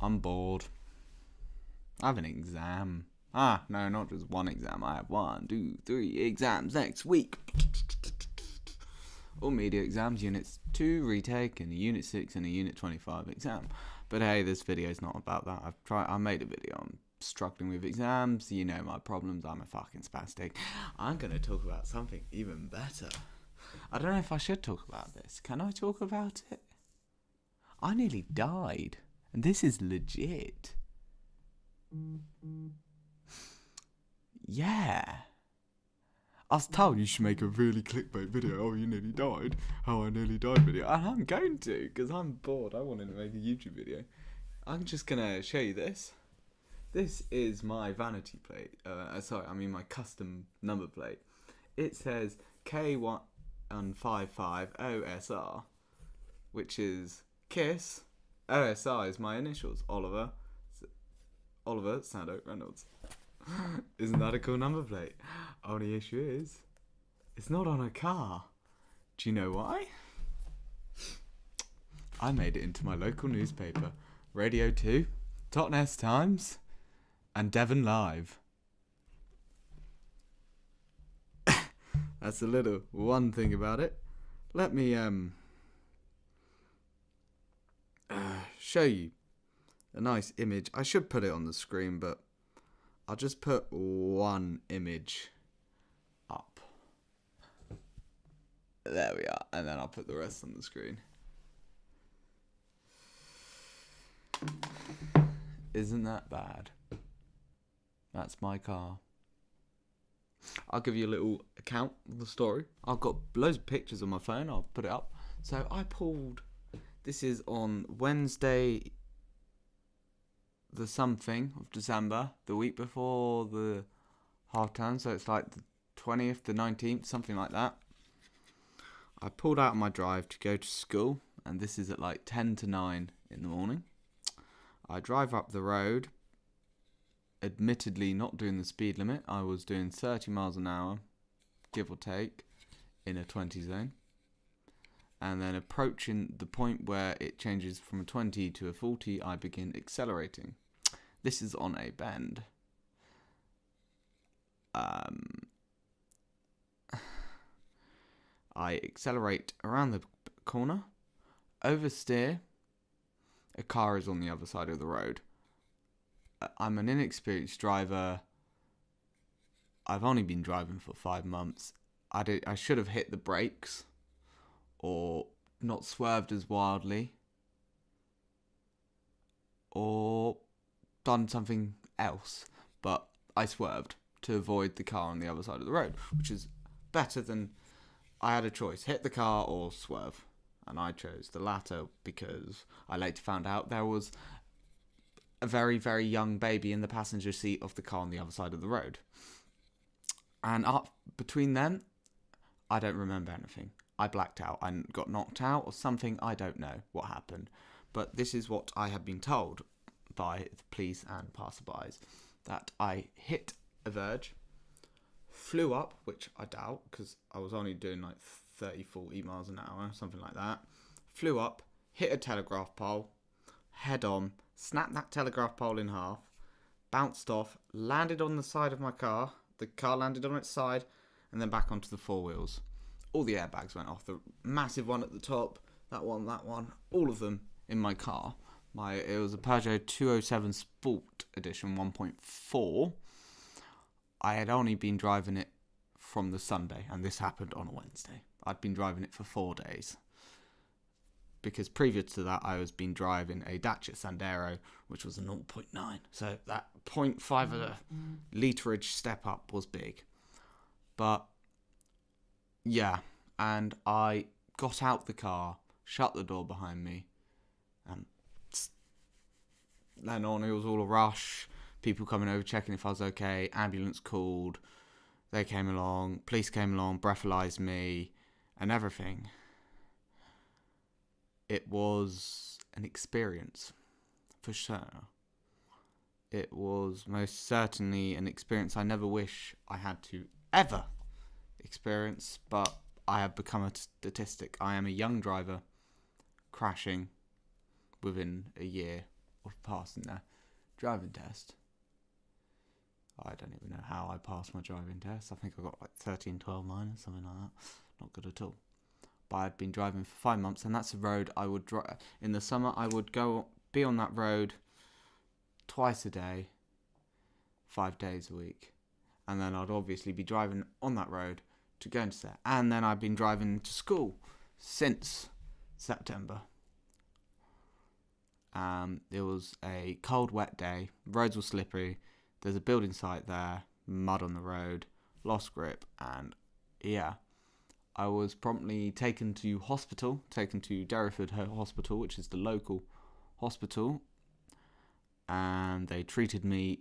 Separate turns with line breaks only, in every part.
I'm bored. I have an exam. Ah, no, not just one exam. I have 1, 2, 3 exams next week. All media exams, units 2 retake, and a unit 6 and a unit 25 exam. But hey, this video is not about that. I made a video on struggling with exams. You know my problems. I'm a fucking spastic. I'm gonna talk about something even better. I don't know if I should talk about this. Can I talk about it? I nearly died, and this is legit. Yeah. I was told you should make a really clickbait video. Oh, you nearly died. How I nearly died video. And I'm going to, because I'm bored. I wanted to make a YouTube video. I'm just going to show you this. This is my vanity plate. My custom number plate. It says K155 OSR, which is KISS. OSR is my initials. Oliver Sandow Reynolds. Isn't that a cool number plate? Only issue is, it's not on a car. Do you know why? I made it into my local newspaper, Radio 2, Totnes Times, and Devon Live. That's a little one thing about it. Let me show you a nice image. I should put it on the screen, but I'll just put one image up. There we are. And then I'll put the rest on the screen. Isn't that bad? That's my car. I'll give you a little account of the story. I've got loads of pictures on my phone. I'll put it up. So I pulled... This is on Wednesday... the something of December, the week before the half term, so it's like the 20th, the 19th, something like that. I pulled out of my drive to go to school, and this is at like 10 to 9 in the morning. I drive up the road, admittedly not doing the speed limit. I was doing 30 miles an hour, give or take, in a 20 zone. And then approaching the point where it changes from a 20 to a 40, I begin accelerating. This is on a bend. I accelerate around the corner, oversteer. A car is on the other side of the road. I'm an inexperienced driver. I've only been driving for 5 months. I should have hit the brakes or not swerved as wildly or done something else, but I swerved to avoid the car on the other side of the road, which is better than... I had a choice, hit the car or swerve, and I chose the latter because I later found out there was a very, very young baby in the passenger seat of the car on the other side of the road. And up between then, I don't remember anything. I blacked out. I got knocked out or something. I don't know what happened, but this is what I have been told by the police and passerbys, that I hit a verge, flew up, which I doubt because I was only doing like 30, 40 miles an hour, something like that. Flew up, hit a telegraph pole, head on, snapped that telegraph pole in half, bounced off, landed on the side of my car. The car landed on its side, and then back onto the four wheels. All the airbags went off. The massive one at the top, that one, all of them in my car. It was a Peugeot 207 Sport Edition 1.4. I had only been driving it from the Sunday, and this happened on a Wednesday. I'd been driving it for 4 days. Because previous to that, I was been driving a Dacia Sandero, which was a 0.9. So that 0.5 of a literage step up was big. But, yeah. And I got out the car, shut the door behind me, and then on, it was all a rush. People coming over, checking if I was okay. Ambulance called. They came along. Police came along, breathalyzed me, and everything. It was an experience, for sure. It was most certainly an experience I never wish I had to ever experience, but I have become a statistic. I am a young driver crashing within a year of passing their driving test. I don't even know how I passed my driving test. I think I got like 13, 12 minus, something like that. Not good at all. But I'd been driving for 5 months, and that's a road I would drive. In the summer, I would be on that road twice a day, 5 days a week. And then I'd obviously be driving on that road to go into there. And then I've been driving to school since September. It was a cold, wet day. Roads were slippery. There's a building site there. Mud on the road. Lost grip. And yeah, I was promptly taken to Derriford Hospital, which is the local hospital. And they treated me,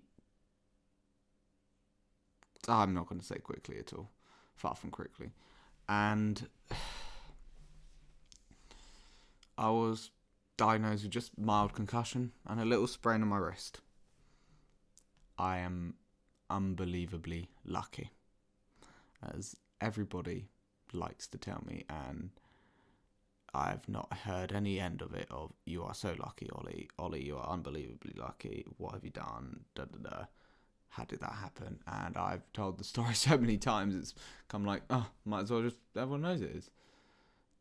I'm not going to say quickly at all. Far from quickly. And I was diagnosed with just mild concussion and a little sprain on my wrist. I am unbelievably lucky, as everybody likes to tell me, and I've not heard any end of it of, you are so lucky, Ollie. Ollie, you are unbelievably lucky. What have you done? Da da da. How did that happen? And I've told the story so many times, it's come like, oh, might as well just, everyone knows it is.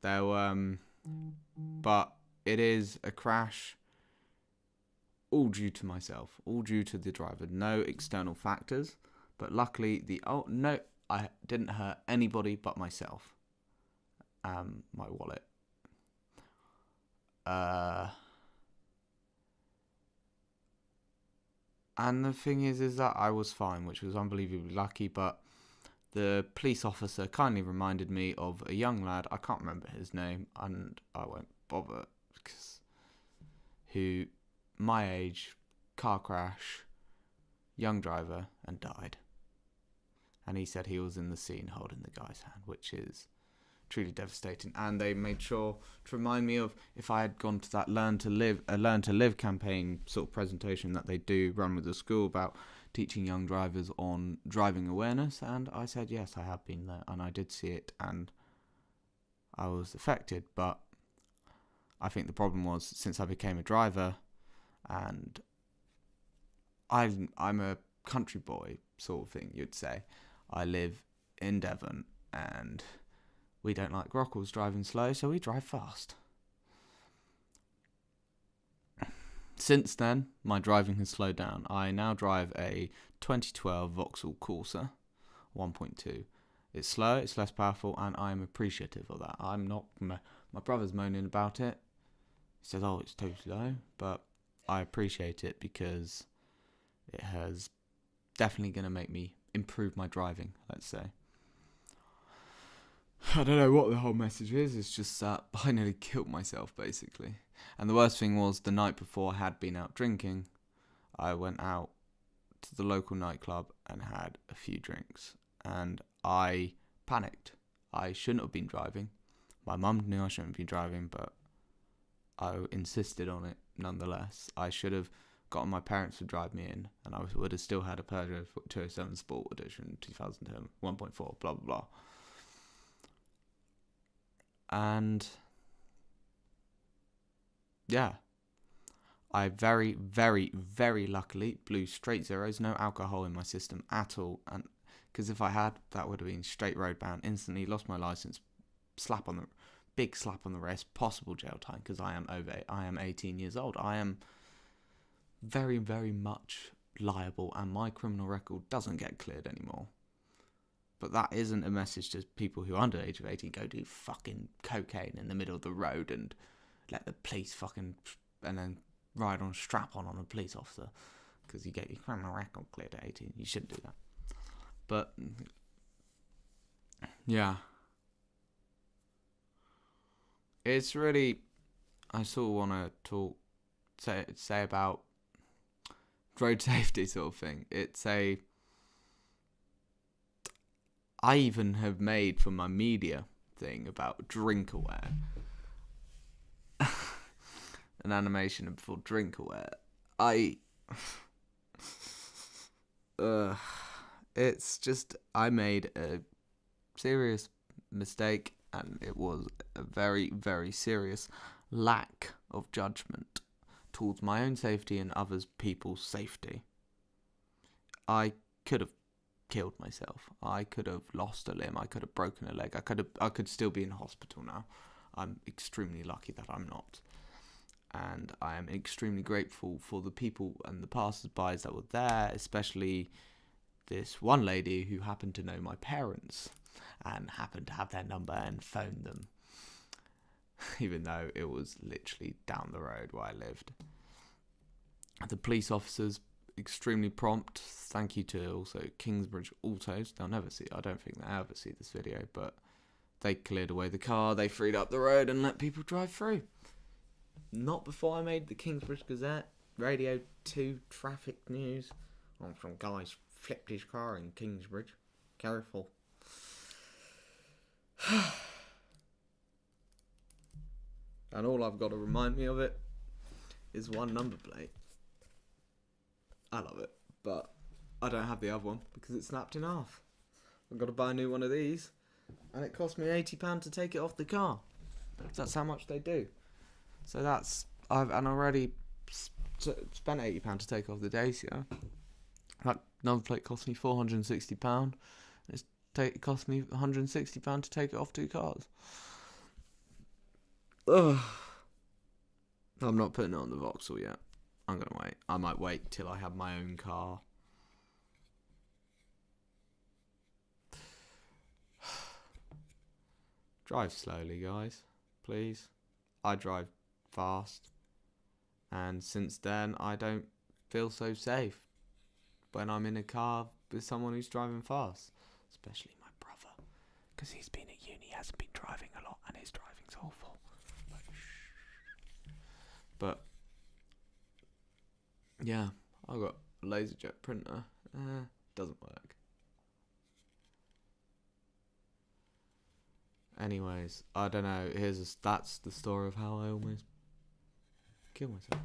But it is a crash, all due to myself, all due to the driver. No external factors, but luckily I didn't hurt anybody but myself. My wallet. And the thing is that I was fine, which was unbelievably lucky, but the police officer kindly reminded me of a young lad, I can't remember his name, and I won't bother, who, my age, car crash, young driver, and died. And he said he was in the scene holding the guy's hand, which is truly devastating. And they made sure to remind me of, if I had gone to that Learn to Live campaign sort of presentation that they do run with the school about teaching young drivers on driving awareness, and I said yes, I have been there, and I did see it, and I was affected. But I think the problem was, since I became a driver, and I'm a country boy sort of thing, you'd say. I live in Devon, and we don't like Grockles driving slow, so we drive fast. Since then, my driving has slowed down. I now drive a 2012 Vauxhall Corsair 1.2. It's slow, it's less powerful, and I'm appreciative of that. I'm not. My brother's moaning about it. He says, "Oh, it's too slow," but I appreciate it because it has definitely going to make me improve my driving, let's say. I don't know what the whole message is. It's just that I nearly killed myself, basically. And the worst thing was, the night before I had been out drinking, I went out to the local nightclub and had a few drinks. And I panicked. I shouldn't have been driving. My mum knew I shouldn't be driving, but I insisted on it nonetheless. I should have gotten my parents to drive me in, and I would have still had a Peugeot 207 Sport Edition 2010 1.4, blah, blah, blah. And yeah, I very, very, very luckily blew straight zeros, no alcohol in my system at all. And because if I had, that would have been straight road bound, instantly lost my license, big slap on the wrist, possible jail time, because I am 18 years old. I am very, very much liable, and my criminal record doesn't get cleared anymore. But that isn't a message to people who are under the age of 18, go do fucking cocaine in the middle of the road and let the police and then ride on strap-on a police officer because you get your criminal record cleared at 18. You shouldn't do that. But, yeah. It's really, I sort of want to say about road safety sort of thing. I even have made for my media thing about drink aware. An animation for drink aware. It's just, I made a serious mistake, and it was a very, very serious lack of judgment towards my own safety and others people's safety. I could have killed myself. I could have lost a limb. I could have broken a leg. I could still be in hospital now. I'm extremely lucky that I'm not. And I am extremely grateful for the people and the passers-by that were there, especially this one lady who happened to know my parents and happened to have their number and phoned them, even though it was literally down the road where I lived. The police officers, extremely prompt. Thank you to also Kingsbridge Autos. They'll never see, I don't think they'll ever see this video, but they cleared away the car, they freed up the road and let people drive through. Not before I made the Kingsbridge Gazette, Radio 2 traffic news. Some guy's flipped his car in Kingsbridge. Careful. And all I've got to remind me of it is one number plate. I love it, but I don't have the other one because it snapped in half. I've got to buy a new one of these, and it cost me £80 to take it off the car. That's how much they do. So I've already spent £80 to take off the Dacia. That number plate cost me £460. It cost me £160 to take it off 2 cars. Ugh. I'm not putting it on the Vauxhall yet. I'm going to wait. I might wait till I have my own car. Drive slowly, guys. Please. I drive fast. And since then, I don't feel so safe when I'm in a car with someone who's driving fast. Especially my brother. Because he's been at uni, hasn't been driving a lot, and his driving's awful. But yeah, I've got a laserjet printer. Doesn't work. Anyways, I don't know. That's the story of how I almost killed myself.